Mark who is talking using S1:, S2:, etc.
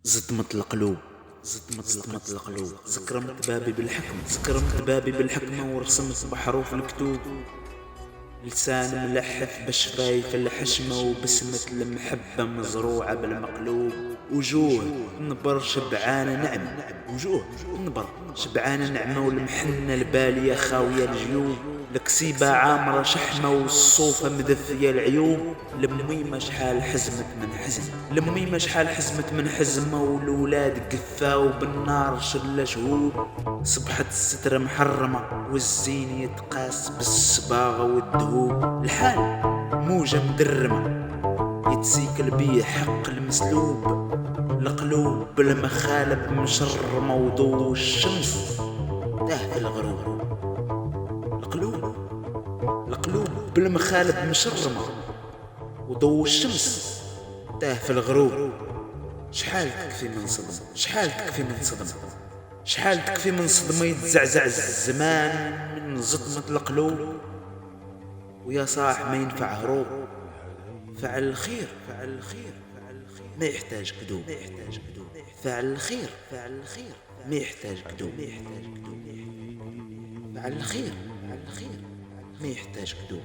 S1: زدمت القلوب زدمت القلوب سكرمت بابي بالحكمة سكرمت بابي بالحكمة ورسمت بحروف الكتوب لسان ملحف بشفايف الحشمة وبسمة المحبة مزروعة بالمقلوب وجوه نبر شبعانة نعمة وجوه نبر شبعانة نعمة والمحنة البالية خاوية الجيوب الكسيبة عامرة شحمة والصوفة مدثية العيوب لميمة شحال حزمت من حزم لميمة شحال حزمت من حزمة والولاد قثاو بالنار شل شهوب صبحت السترة محرمة والزين يتقاس بالصباغة والدهوب الحال موجة مدرمة يتسيكل بيه حق المسلوب القلوب بالمخالب مشرمة وضوء الشمس تاه الغروب القلوب بالمخالب مشرمة وضوء الشمس تاه في الغروب شحال تكفي من صدمة شحال تكفي من صدمة شحال تكفي من صدمة يتزعزع الزمان من صدمة القلوب ويا صاح ما ينفع هروب فعل الخير ما يحتاج كذوب فعل الخير ما يحتاج كذوب فعل الخير ما يحتاج كذوب